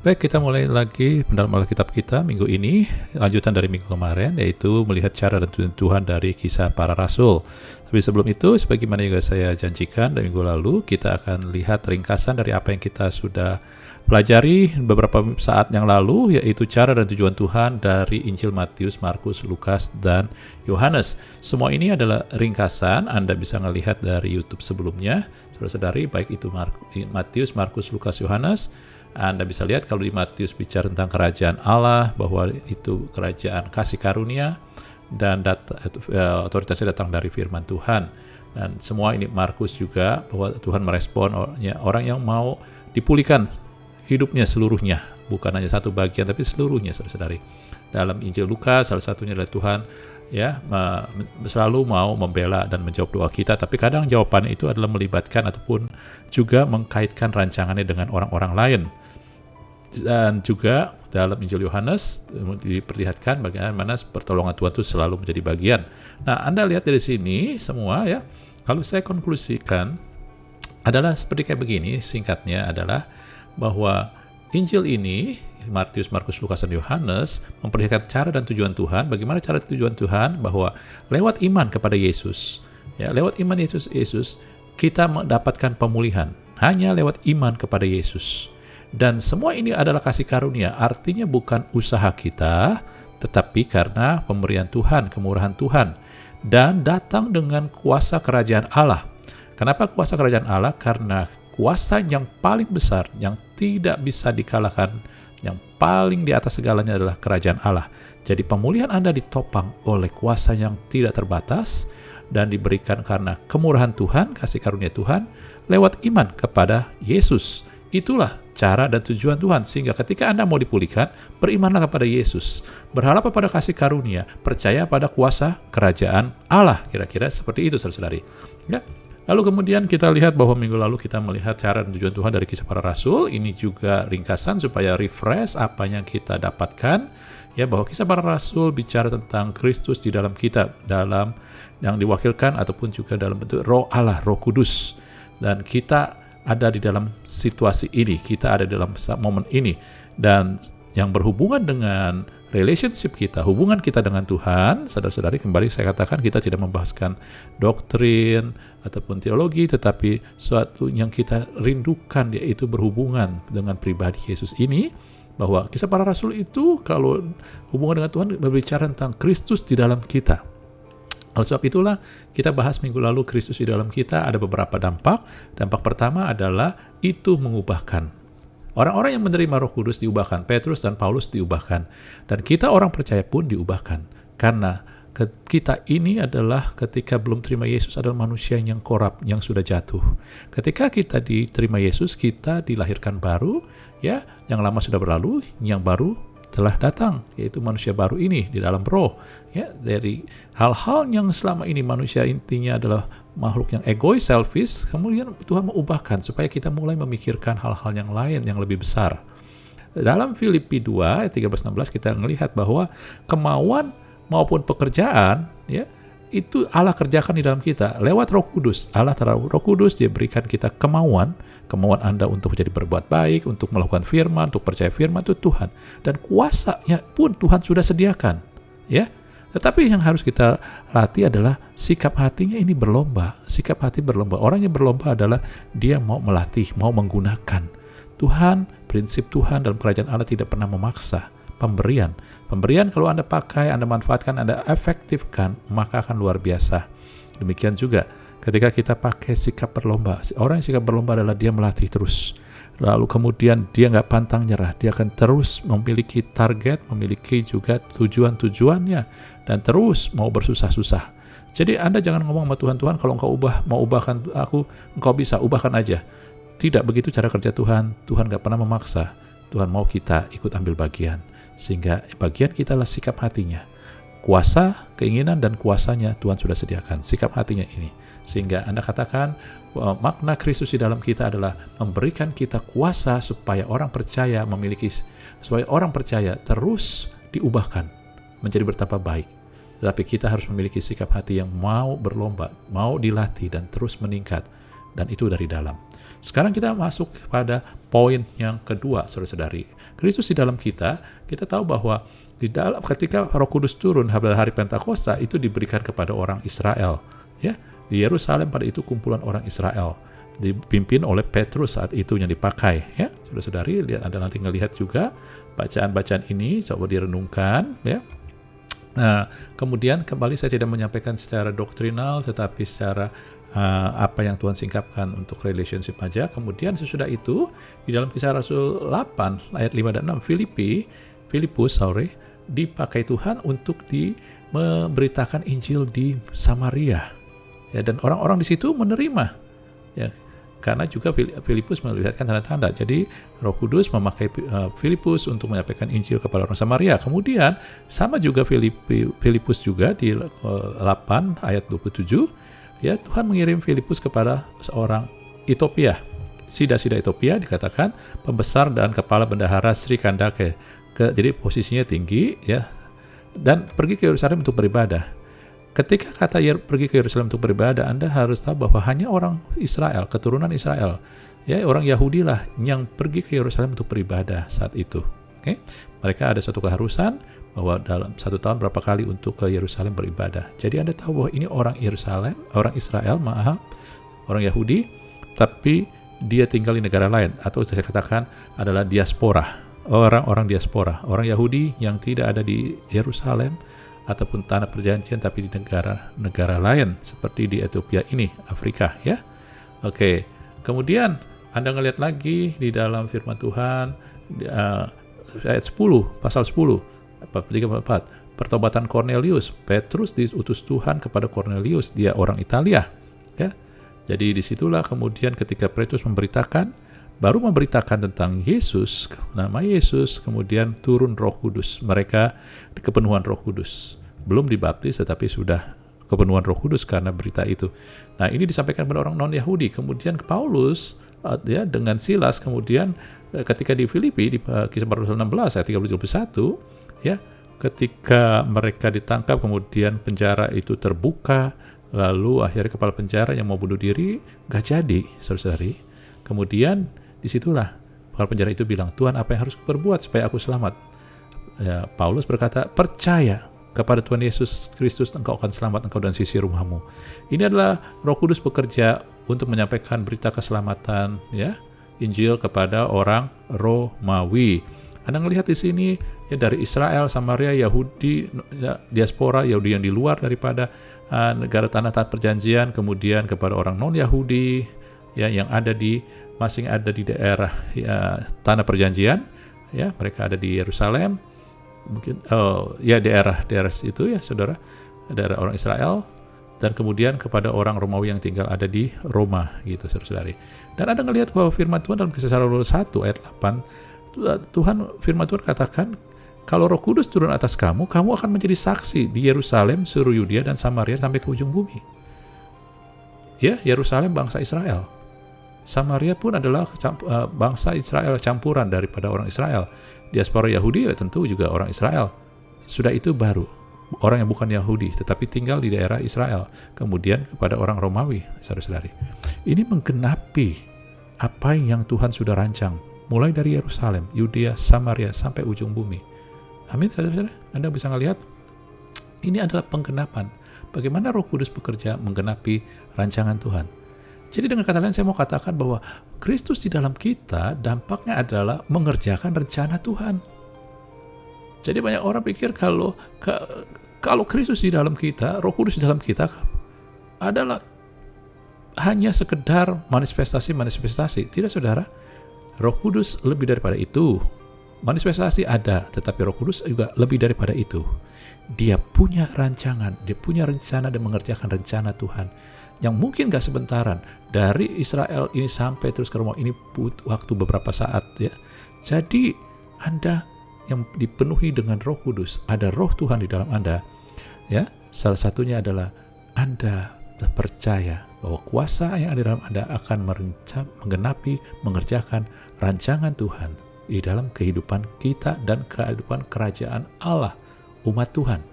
Baik, kita mulai lagi pendalaman Alkitab kita minggu ini, lanjutan dari minggu kemarin, yaitu melihat cara dan tujuan Tuhan dari kisah para rasul. Tapi sebelum itu, sebagaimana juga saya janjikan dari minggu lalu, kita akan lihat ringkasan dari apa yang kita sudah pelajari beberapa saat yang lalu, yaitu cara dan tujuan Tuhan dari Injil Matius, Markus, Lukas, dan Yohanes. Semua ini adalah ringkasan, Anda bisa melihat dari YouTube sebelumnya, saudara-saudari, baik itu Matius, Markus, Lukas, Yohanes. Anda bisa lihat kalau di Matius bicara tentang kerajaan Allah, bahwa itu kerajaan kasih karunia, dan otoritasnya datang dari firman Tuhan. Dan semua ini Markus juga, bahwa Tuhan merespon orang yang mau dipulihkan hidupnya seluruhnya, bukan hanya satu bagian, tapi seluruhnya, saudara-saudari. Dalam Injil Lukas, salah satunya adalah Tuhan selalu mau membela dan menjawab doa kita, tapi kadang jawabannya itu adalah melibatkan ataupun juga mengkaitkan rancangannya dengan orang-orang lain. Dan juga dalam Injil Yohanes diperlihatkan bagaimana pertolongan Tuhan itu selalu menjadi bagian. Nah, Anda lihat dari sini semua ya, kalau saya konklusikan adalah seperti kayak begini, singkatnya adalah bahwa Injil ini, Matius, Markus, Lukas, dan Yohanes, memperlihatkan cara dan tujuan Tuhan. Bagaimana cara dan tujuan Tuhan? Bahwa lewat iman kepada Yesus, ya, lewat iman Yesus, kita mendapatkan pemulihan. Hanya lewat iman kepada Yesus. Dan semua ini adalah kasih karunia, artinya bukan usaha kita, tetapi karena pemberian Tuhan, kemurahan Tuhan, dan datang dengan kuasa kerajaan Allah. Kenapa kuasa kerajaan Allah? Karena kuasa yang paling besar, yang tidak bisa dikalahkan, yang paling di atas segalanya adalah kerajaan Allah. Jadi pemulihan Anda ditopang oleh kuasa yang tidak terbatas, dan diberikan karena kemurahan Tuhan, kasih karunia Tuhan, lewat iman kepada Yesus. Itulah cara dan tujuan Tuhan, sehingga ketika Anda mau dipulihkan, berimanlah kepada Yesus, berharap kepada kasih karunia, percaya pada kuasa kerajaan Allah. Kira-kira seperti itu, saudara-saudari. Ya. Lalu kemudian kita lihat bahwa minggu lalu kita melihat cara dan tujuan Tuhan dari kisah para rasul. Ini juga ringkasan supaya refresh apa yang kita dapatkan. Ya, bahwa kisah para rasul bicara tentang Kristus di dalam kita, dalam yang diwakilkan ataupun juga dalam bentuk Roh Allah, Roh Kudus. Dan kita ada di dalam situasi ini, kita ada dalam momen ini, dan yang berhubungan dengan relationship kita, hubungan kita dengan Tuhan. Saudara-saudari, kembali saya katakan kita tidak membahaskan doktrin ataupun teologi, tetapi suatu yang kita rindukan, yaitu berhubungan dengan pribadi Yesus ini, bahwa kisah para rasul itu kalau hubungan dengan Tuhan berbicara tentang Kristus di dalam kita. Oleh sebab itulah kita bahas minggu lalu Kristus di dalam kita ada beberapa dampak. Dampak pertama adalah itu mengubahkan. Orang-orang yang menerima Roh Kudus diubahkan. Petrus dan Paulus diubahkan. Dan kita orang percaya pun diubahkan. Karena kita ini adalah ketika belum terima Yesus adalah manusia yang korup, yang sudah jatuh. Ketika kita diterima Yesus, kita dilahirkan baru, ya, yang lama sudah berlalu, yang baru telah datang, yaitu manusia baru ini di dalam roh. Ya, dari hal-hal yang selama ini manusia intinya adalah makhluk yang egois, selfish, kemudian Tuhan mengubahkan supaya kita mulai memikirkan hal-hal yang lain yang lebih besar. Dalam Filipi 2 ayat 13-16 kita melihat bahwa kemauan maupun pekerjaan, ya, itu Allah kerjakan di dalam kita lewat Roh Kudus. Allah taruh Roh Kudus, dia berikan kita kemauan Anda untuk menjadi berbuat baik, untuk melakukan firman, untuk percaya firman itu Tuhan. Dan kuasanya pun Tuhan sudah sediakan, ya. Tetapi yang harus kita latih adalah sikap hatinya ini berlomba. Sikap hati berlomba. Orang yang berlomba adalah dia mau melatih, mau menggunakan. Tuhan, prinsip Tuhan dalam kerajaan Allah tidak pernah memaksa. Pemberian kalau Anda pakai, Anda manfaatkan, Anda efektifkan, maka akan luar biasa. Demikian juga ketika kita pakai sikap berlomba. Orang yang sikap berlomba adalah dia melatih terus. Lalu kemudian dia nggak pantang nyerah. Dia akan terus memiliki target, memiliki juga tujuan-tujuannya, dan terus mau bersusah-susah. Jadi Anda jangan ngomong sama Tuhan, kalau engkau mau ubahkan aku, engkau bisa, ubahkan aja. Tidak begitu cara kerja Tuhan. Tuhan nggak pernah memaksa. Tuhan mau kita ikut ambil bagian. Sehingga bagian kita adalah sikap hatinya. Kuasa, keinginan, dan kuasanya Tuhan sudah sediakan. Sikap hatinya ini. Sehingga Anda katakan makna Kristus di dalam kita adalah memberikan kita kuasa supaya orang percaya terus diubahkan menjadi bertambah baik. Tetapi kita harus memiliki sikap hati yang mau berlomba, mau dilatih dan terus meningkat. Dan itu dari dalam. Sekarang kita masuk pada poin yang kedua, saudara-saudari. Kristus di dalam kita tahu bahwa di dalam ketika Roh Kudus turun pada hari Pentakosta itu diberikan kepada orang Israel, ya. Di Yerusalem pada itu kumpulan orang Israel dipimpin oleh Petrus saat itu yang dipakai, ya. Saudara-saudari, lihat, Anda nanti ngelihat juga bacaan-bacaan ini, coba direnungkan, ya. Nah, kemudian kembali saya tidak menyampaikan secara doktrinal, tetapi secara apa yang Tuhan singkapkan untuk relationship aja. Kemudian sesudah itu, di dalam Kisah Rasul 8, ayat 5 dan 6, Filipus dipakai Tuhan untuk memberitakan Injil di Samaria. Ya, dan orang-orang di situ menerima. Ya, karena juga Filipus melihatkan tanda-tanda. Jadi Roh Kudus memakai Filipus untuk menyampaikan Injil kepada orang Samaria. Kemudian sama juga Filipus juga di 8 ayat 27, ya, Tuhan mengirim Filipus kepada seorang Ethiopia. Sida Ethiopia dikatakan pembesar dan kepala bendahara Sri Kandake. Jadi posisinya tinggi, ya. Dan pergi ke Yerusalem untuk beribadah. Ketika kata pergi ke Yerusalem untuk beribadah, Anda harus tahu bahwa hanya orang Israel, keturunan Israel, ya, orang Yahudi lah yang pergi ke Yerusalem untuk beribadah saat itu. Okay? Mereka ada satu keharusan bahwa dalam 1 tahun berapa kali untuk ke Yerusalem beribadah. Jadi Anda tahu bahwa ini orang Israel, orang Yahudi, tapi dia tinggal di negara lain, atau saya katakan adalah diaspora, orang-orang diaspora, orang Yahudi yang tidak ada di Yerusalem ataupun tanah perjanjian, tapi di negara lain seperti di Ethiopia ini, Afrika, ya. Oke. Kemudian Anda ngelihat lagi di dalam firman Tuhan ayat 10, pasal 10, 34, pertobatan Cornelius. Petrus diutus Tuhan kepada Cornelius, dia orang Italia, ya. Jadi disitulah kemudian ketika Petrus baru memberitakan tentang Yesus, nama Yesus, kemudian turun Roh Kudus. Mereka kepenuhan Roh Kudus. Belum dibaptis, tetapi sudah kepenuhan Roh Kudus karena berita itu. Nah, ini disampaikan kepada orang non-Yahudi. Kemudian Paulus, ya, dengan Silas, kemudian ketika di Filipi, di Kisah Rasul 16, ayat 31, ya, ketika mereka ditangkap, kemudian penjara itu terbuka, lalu akhirnya kepala penjara yang mau bunuh diri, gak jadi, saudara-saudari. Kemudian disitulah kepala penjara itu bilang, Tuhan, apa yang harus kuperbuat supaya aku selamat? Ya, Paulus berkata, percaya kepada Tuhan Yesus Kristus, engkau akan selamat, engkau dan sisi rumahmu. Ini adalah Roh Kudus bekerja untuk menyampaikan berita keselamatan, ya, Injil kepada orang Romawi. Anda melihat di sini, ya, dari Israel, Samaria, Yahudi, ya, diaspora, Yahudi yang di luar daripada negara tanah perjanjian, kemudian kepada orang non-Yahudi, ya, yang masing ada di daerah, ya, tanah perjanjian, ya, mereka ada di Yerusalem, mungkin ya daerah itu, ya, saudara, daerah orang Israel, dan kemudian kepada orang Romawi yang tinggal ada di Roma, gitu, saudara-saudari. Dan Anda ngelihat bahwa firman Tuhan dalam Kisah Rasul 1 ayat 8, firman Tuhan katakan, kalau Roh Kudus turun atas kamu akan menjadi saksi di Yerusalem, seluruh Yudea dan Samaria sampai ke ujung bumi. Ya, Yerusalem bangsa Israel. Samaria pun adalah bangsa Israel, campuran daripada orang Israel. Diaspora Yahudi, ya, tentu juga orang Israel. Sudah itu baru orang yang bukan Yahudi tetapi tinggal di daerah Israel. Kemudian kepada orang Romawi, saudara-saudari. Ini menggenapi apa yang Tuhan sudah rancang, mulai dari Yerusalem, Yudea, Samaria sampai ujung bumi. Amin, saudara-saudara. Anda bisa melihat ini adalah penggenapan. Bagaimana Roh Kudus bekerja menggenapi rancangan Tuhan. Jadi dengan kata lain saya mau katakan bahwa Kristus di dalam kita dampaknya adalah mengerjakan rencana Tuhan. Jadi banyak orang pikir kalau Kristus di dalam kita, Roh Kudus di dalam kita adalah hanya sekedar manifestasi. Tidak, saudara. Roh Kudus lebih daripada itu. Manifestasi ada, tetapi Roh Kudus juga lebih daripada itu. Dia punya rancangan, dia punya rencana dan mengerjakan rencana Tuhan yang mungkin gak sebentaran. Dari Israel ini sampai terus ke Roma ini butuh waktu beberapa saat, ya. Jadi Anda yang dipenuhi dengan Roh Kudus, ada Roh Tuhan di dalam Anda, ya. Salah satunya adalah Anda percaya bahwa kuasa yang ada di dalam Anda akan menggenapi, mengerjakan rancangan Tuhan di dalam kehidupan kita dan kehidupan kerajaan Allah, umat Tuhan.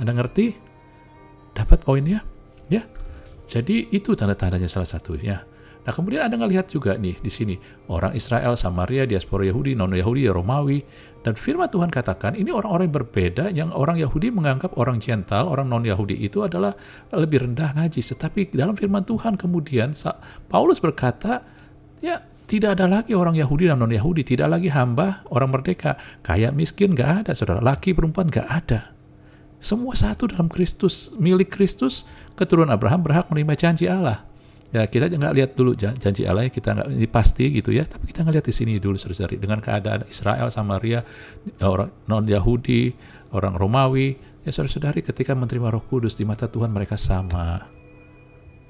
Anda ngerti? Dapat poinnya? Ya. Jadi itu tanda-tandanya salah satunya. Nah, Nah, kemudian Anda ngelihat juga nih di sini, orang Israel, Samaria, diaspora Yahudi, non-Yahudi, Romawi, dan firman Tuhan katakan ini orang-orang yang berbeda, yang orang Yahudi menganggap orang Gentile, orang non-Yahudi itu adalah lebih rendah, najis. Tetapi dalam firman Tuhan kemudian Paulus berkata, ya tidak ada lagi orang Yahudi dan non-Yahudi, tidak lagi hamba, orang merdeka, kaya miskin, gak ada, saudara, laki perempuan gak ada. Semua satu dalam Kristus, milik Kristus, keturunan Abraham berhak menerima janji Allah. Ya, kita nggak lihat dulu janji Allah, kita nggak ini pasti gitu ya, tapi kita ngelihat di sini dulu, saudara, dengan keadaan Israel, Samaria, orang non-Yahudi, orang Romawi, ya saudara-saudari, ketika menerima Roh Kudus di mata Tuhan mereka sama.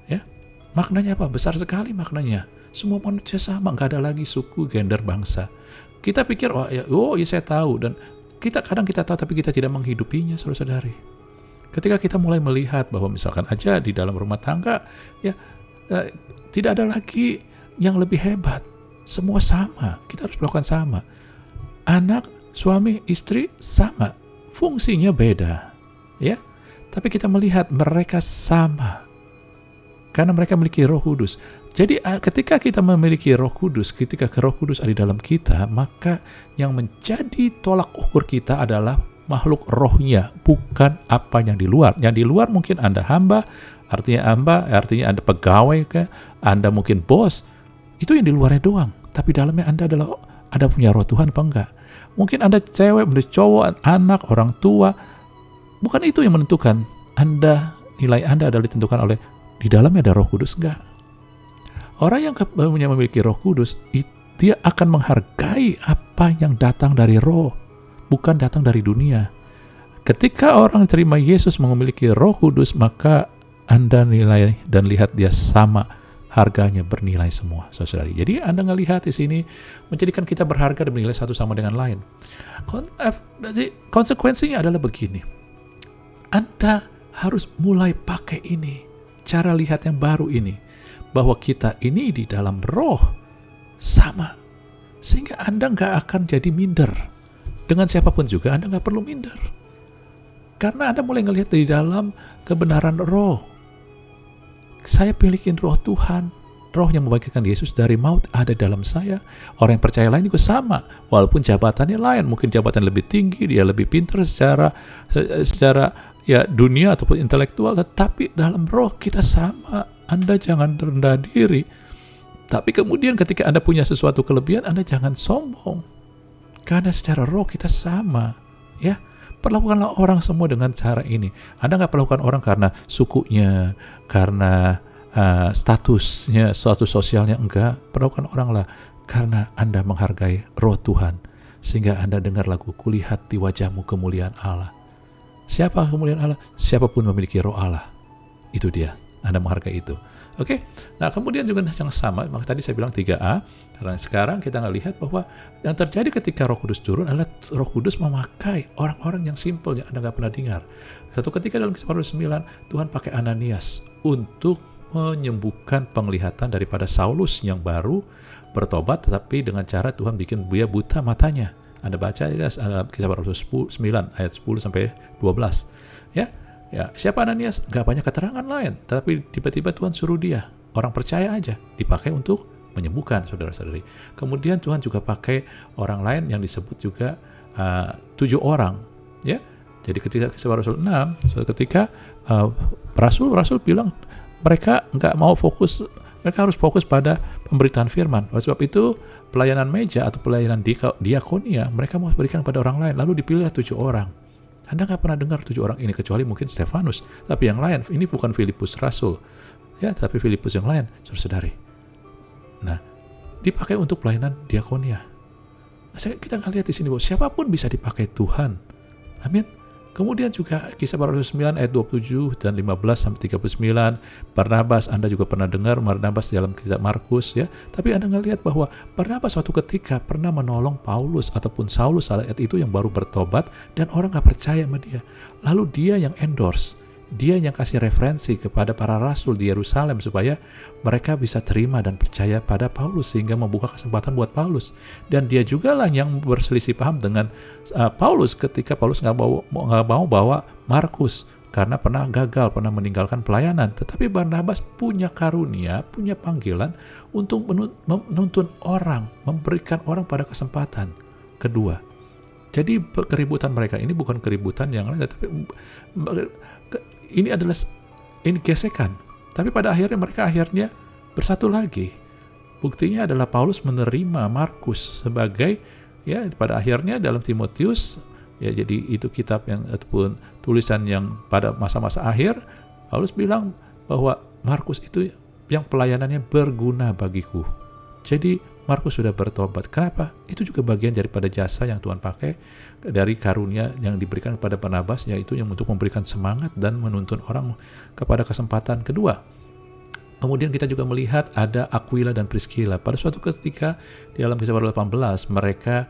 Ya, maknanya apa? Besar sekali maknanya. Semua manusia sama, nggak ada lagi suku, gender, bangsa. Kita pikir, ya saya tahu, dan kadang kita tahu, tapi kita tidak menghidupinya, saudara-saudari. Ketika kita mulai melihat bahwa misalkan aja di dalam rumah tangga, ya tidak ada lagi yang lebih hebat. Semua sama, kita harus melakukan sama. Anak, suami, istri sama, fungsinya beda, ya. Tapi kita melihat mereka sama karena mereka memiliki Roh Kudus. Jadi ketika kita memiliki Roh Kudus, ketika Roh Kudus ada di dalam kita, maka yang menjadi tolak ukur kita adalah makhluk rohnya, bukan apa yang di luar. Yang di luar mungkin Anda hamba, artinya Anda pegawai, Anda mungkin bos, itu yang di luarnya doang. Tapi dalamnya Anda punya Roh Tuhan apa enggak? Mungkin Anda cewek, cowok, anak, orang tua, bukan itu yang menentukan. Nilai Anda adalah ditentukan oleh di dalamnya ada Roh Kudus enggak? Orang yang memiliki Roh Kudus, dia akan menghargai apa yang datang dari Roh, bukan datang dari dunia. Ketika orang terima Yesus memiliki Roh Kudus, maka Anda nilai dan lihat dia sama, harganya bernilai semua, saudari. Jadi Anda ngelihat di sini menjadikan kita berharga dan bernilai satu sama dengan lain. Konsekuensinya adalah begini. Anda harus mulai pakai ini, cara lihat yang baru ini, bahwa kita ini di dalam Roh sama, sehingga Anda nggak akan jadi minder. Dengan siapapun juga Anda nggak perlu minder, karena Anda mulai ngelihat di dalam kebenaran Roh. Saya milikin Roh Tuhan, Roh yang membangkitkan Yesus dari maut ada dalam saya. Orang yang percaya lain juga sama, walaupun jabatannya lain, mungkin jabatan lebih tinggi, dia lebih pintar secara ya dunia ataupun intelektual, tetapi dalam Roh kita sama. Anda jangan rendah diri, tapi kemudian ketika Anda punya sesuatu kelebihan, Anda jangan sombong, karena secara Roh kita sama, ya. Perlakukanlah orang semua dengan cara ini. Anda nggak perlakukan orang karena sukunya, karena statusnya, status sosialnya, enggak. Perlakukan orang lah karena Anda menghargai Roh Tuhan. Sehingga Anda dengar lagu, kulihat di wajahmu kemuliaan Allah. Siapa kemuliaan Allah? Siapapun memiliki Roh Allah. Itu dia. Anda menghargai itu. Oke, nah kemudian juga yang sama, maka tadi saya bilang 3A, karena sekarang kita lihat bahwa yang terjadi ketika Roh Kudus turun adalah Roh Kudus memakai orang-orang yang simpel yang Anda nggak pernah dengar. Satu ketika dalam Kisah Para Rasul 9, Tuhan pakai Ananias untuk menyembuhkan penglihatan daripada Saulus yang baru bertobat, tetapi dengan cara Tuhan bikin dia buta matanya. Anda baca ya, Kisah Para Rasul 9 ayat 10 sampai 12, ya. Ya, siapa Ananias? Gak banyak keterangan lain, tapi tiba-tiba Tuhan suruh dia, orang percaya aja, dipakai untuk menyembuhkan, saudara-saudari. Kemudian Tuhan juga pakai orang lain yang disebut juga 7 orang, ya. Jadi ketika Kisah Rasul 6, ketika Rasul bilang mereka nggak mau fokus, mereka harus fokus pada pemberitaan firman. Oleh sebab itu pelayanan meja atau pelayanan diakonia mereka mau berikan pada orang lain, lalu dipilih 7 orang. Anda nggak pernah dengar 7 orang ini, kecuali mungkin Stefanus. Tapi yang lain, ini bukan Filipus Rasul, ya, tapi Filipus yang lain, saudari. Nah, dipakai untuk pelayanan diakonia. Kita nggak lihat di sini bahwa siapapun bisa dipakai Tuhan. Amin. Kemudian juga Kisah Para Rasul 9 ayat 27 dan 15 sampai 39. Barnabas, Anda juga pernah dengar Barnabas dalam kitab Markus, ya. Tapi Anda ngelihat bahwa Barnabas suatu ketika pernah menolong Paulus ataupun Saulus saat itu yang baru bertobat, dan orang nggak percaya sama dia. Lalu dia yang endorse, dia yang kasih referensi kepada para rasul di Yerusalem supaya mereka bisa terima dan percaya pada Paulus, sehingga membuka kesempatan buat Paulus. Dan dia juga lah yang berselisih paham dengan Paulus ketika Paulus nggak mau bawa Markus. karena pernah gagal, pernah meninggalkan pelayanan. Tetapi Barnabas punya karunia, punya panggilan untuk menuntun orang, memberikan orang pada kesempatan kedua. Jadi keributan mereka ini bukan keributan yang lain, tapi ini adalah gesekan. Tapi pada akhirnya mereka bersatu lagi. Buktinya adalah Paulus menerima Markus sebagai, ya, pada akhirnya dalam Timotius, ya, jadi itu kitab yang ataupun tulisan yang pada masa-masa akhir, Paulus bilang bahwa Markus itu yang pelayanannya berguna bagiku. Jadi Markus sudah bertobat. Kenapa? Itu juga bagian daripada jasa yang Tuhan pakai dari karunia yang diberikan kepada Barnabas, yaitu yang untuk memberikan semangat dan menuntun orang kepada kesempatan kedua. Kemudian kita juga melihat ada Aquila dan Priscilla. Pada suatu ketika di dalam Kisah 18 mereka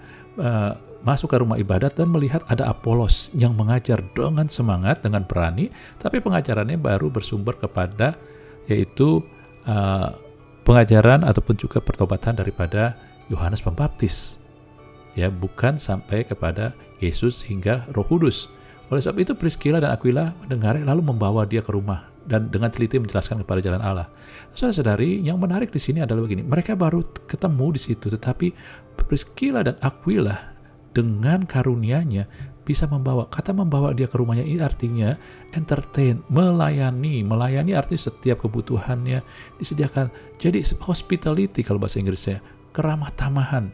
masuk ke rumah ibadat dan melihat ada Apolos yang mengajar dengan semangat, dengan berani, tapi pengajarannya baru bersumber kepada yaitu pengajaran ataupun juga pertobatan daripada Yohanes Pembaptis. Ya, bukan sampai kepada Yesus hingga Roh Kudus. Oleh sebab itu Priscilla dan Aquila mendengarnya lalu membawa dia ke rumah dan dengan teliti menjelaskan kepada jalan Allah. Saudara-saudari, yang menarik di sini adalah begini, mereka baru ketemu di situ, tetapi Priscilla dan Aquila dengan karunianya bisa membawa. Kata membawa dia ke rumahnya ini artinya entertain, melayani artinya setiap kebutuhannya disediakan. Jadi hospitality kalau bahasa Inggrisnya, keramah tamahan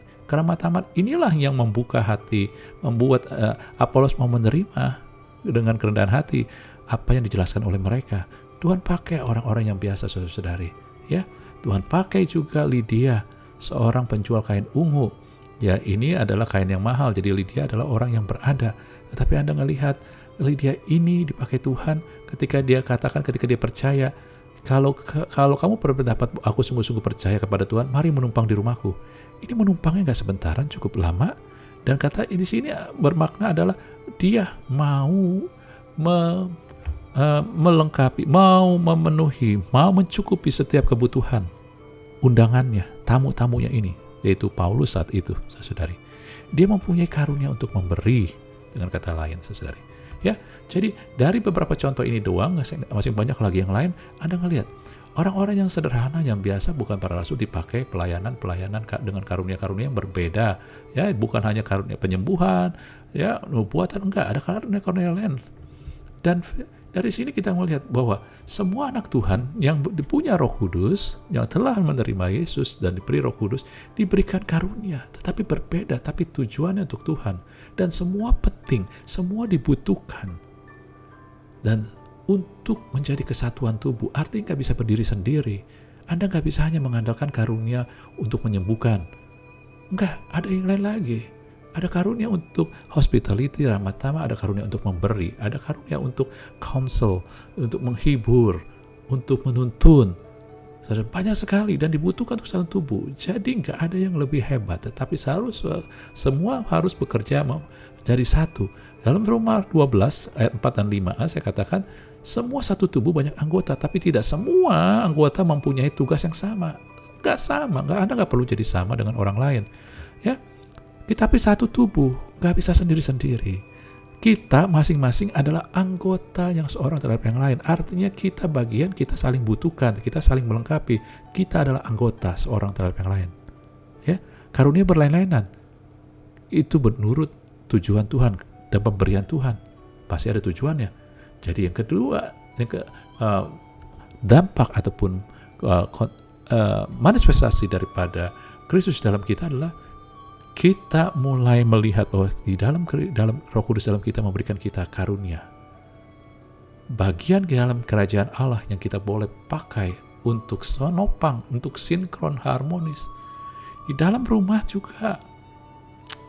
inilah yang membuka hati, membuat Apolos mau menerima dengan kerendahan hati apa yang dijelaskan oleh mereka. Tuhan pakai orang-orang yang biasa, saudara-saudari, ya. Tuhan pakai juga Lydia, seorang penjual kain ungu. Ya, ini adalah kain yang mahal, jadi Lydia adalah orang yang berada. Tetapi Anda melihat Lydia ini dipakai Tuhan ketika dia katakan, ketika dia percaya, kalau kamu berpendapat aku sungguh-sungguh percaya kepada Tuhan, mari menumpang di rumahku. Ini menumpangnya nggak sebentaran, cukup lama. Dan kata di sini bermakna adalah dia mau melengkapi, mau memenuhi, mau mencukupi setiap kebutuhan undangannya, tamu-tamunya ini, yaitu Paulus saat itu, saudari. Dia mempunyai karunia untuk memberi, dengan kata lain, saudari. Ya, jadi dari beberapa contoh ini doang, masih banyak lagi yang lain. Anda ngelihat orang-orang yang sederhana, yang biasa, bukan para rasul, dipakai pelayanan dengan karunia-karunia yang berbeda. Ya, bukan hanya karunia penyembuhan, ya, nubuatan, enggak, ada karunia-karunia lain. Dan dari sini kita melihat bahwa semua anak Tuhan yang punya Roh Kudus, yang telah menerima Yesus dan diberi Roh Kudus, diberikan karunia, tetapi berbeda, tapi tujuannya untuk Tuhan. Dan semua penting, semua dibutuhkan. Dan untuk menjadi kesatuan tubuh, artinya nggak bisa berdiri sendiri. Anda nggak bisa hanya mengandalkan karunia untuk menyembuhkan. Enggak, ada yang lain lagi. Ada karunia untuk hospitality, ramah tamah, ada karunia untuk memberi, ada karunia untuk counsel, untuk menghibur, untuk menuntun. Banyak sekali dan dibutuhkan untuk satu tubuh. Jadi nggak ada yang lebih hebat, tetapi semua harus bekerja dari satu. Dalam Roma 12 ayat 4 dan 5a saya katakan, semua satu tubuh banyak anggota, tapi tidak semua anggota mempunyai tugas yang sama. Nggak sama, Anda nggak perlu jadi sama dengan orang lain. Ya, tapi satu tubuh, nggak bisa sendiri-sendiri. Kita masing-masing adalah anggota yang seorang terhadap yang lain. Artinya kita saling butuhkan, kita saling melengkapi. Kita adalah anggota seorang terhadap yang lain. Ya, karunia berlain-lainan. Itu menurut tujuan Tuhan dan pemberian Tuhan. Pasti ada tujuannya. Jadi yang kedua, dampak ataupun manifestasi daripada Kristus dalam kita adalah kita mulai melihat bahwa di dalam Roh Kudus dalam kita memberikan kita karunia. Bagian di dalam kerajaan Allah yang kita boleh pakai untuk senopang, untuk sinkron harmonis. Di dalam rumah juga,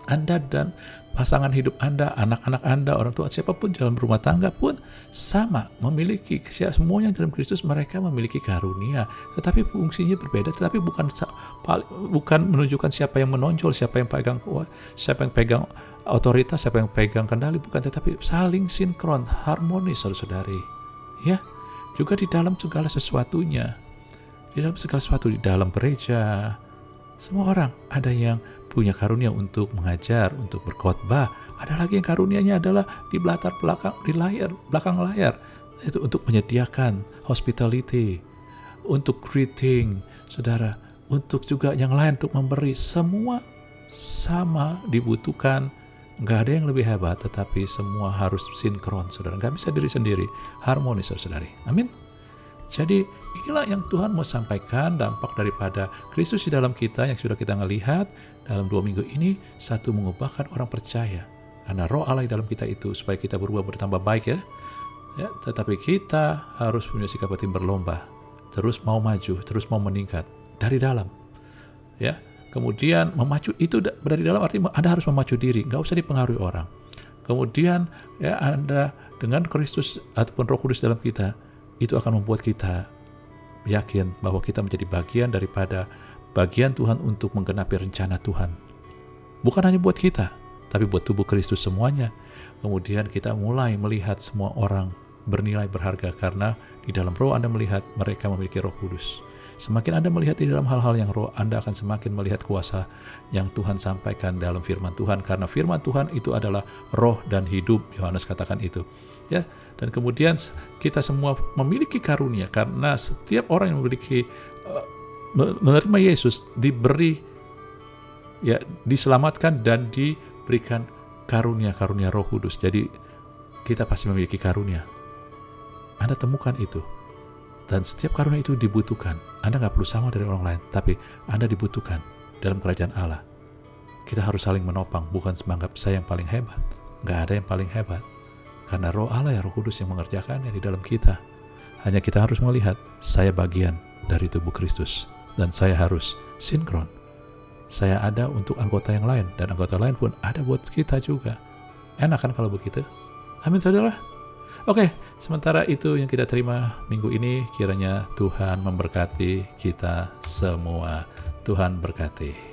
Anda dan pasangan hidup Anda, anak-anak Anda, orang tua, siapapun dalam rumah tangga pun sama, memiliki semuanya dalam Kristus, mereka memiliki karunia, tetapi fungsinya berbeda, tetapi bukan menunjukkan siapa yang menonjol, siapa yang pegang otoritas, siapa yang pegang kendali, bukan, tetapi saling sinkron, harmonis, saudara-saudari. Ya, juga di dalam segala sesuatunya, di dalam segala sesuatu, di dalam gereja, semua orang ada yang punya karunia untuk mengajar, untuk berkhotbah. Ada lagi yang karunianya adalah di belakang layar, itu untuk menyediakan hospitality, untuk greeting, saudara, untuk juga yang lain, untuk memberi. Semua sama dibutuhkan. Nggak ada yang lebih hebat, tetapi semua harus sinkron, saudara. Nggak bisa diri sendiri, harmonis, saudari. Amin. Jadi inilah yang Tuhan mau sampaikan, dampak daripada Kristus di dalam kita yang sudah kita melihat dalam 2 minggu ini. Satu, mengubahkan orang percaya karena roh Allah di dalam kita itu, supaya kita berubah bertambah baik, ya. Tetapi kita harus punya sikap hati berlomba, terus mau maju, terus mau meningkat dari dalam, ya. Kemudian memacu itu dari dalam, artinya Anda harus memacu diri, nggak usah dipengaruhi orang. Kemudian ya, Anda dengan Kristus ataupun Roh Kudus dalam kita, itu akan membuat kita yakin bahwa kita menjadi bagian daripada bagian Tuhan untuk menggenapi rencana Tuhan. Bukan hanya buat kita, tapi buat tubuh Kristus semuanya. Kemudian kita mulai melihat semua orang bernilai berharga karena di dalam roh Anda melihat mereka memiliki Roh Kudus. Semakin Anda melihat di dalam hal-hal yang roh, Anda akan semakin melihat kuasa yang Tuhan sampaikan dalam firman Tuhan. Karena firman Tuhan itu adalah roh dan hidup, Yohanes katakan itu. Ya, dan kemudian kita semua memiliki karunia, karena setiap orang yang memiliki menerima Yesus diberi, ya, diselamatkan dan diberikan karunia Roh Kudus. Jadi kita pasti memiliki karunia. Anda temukan itu. Dan setiap karunia itu dibutuhkan. Anda nggak perlu sama dari orang lain, tapi Anda dibutuhkan dalam kerajaan Allah. Kita harus saling menopang, bukan menganggap saya yang paling hebat. Nggak ada yang paling hebat. Karena roh Allah ya, Roh Kudus yang mengerjakannya di dalam kita. Hanya kita harus melihat, saya bagian dari tubuh Kristus. Dan saya harus sinkron. Saya ada untuk anggota yang lain, dan anggota lain pun ada buat kita juga. Enak kan kalau begitu? Amin, saudara. Oke, sementara itu yang kita terima minggu ini, kiranya Tuhan memberkati kita semua. Tuhan berkati.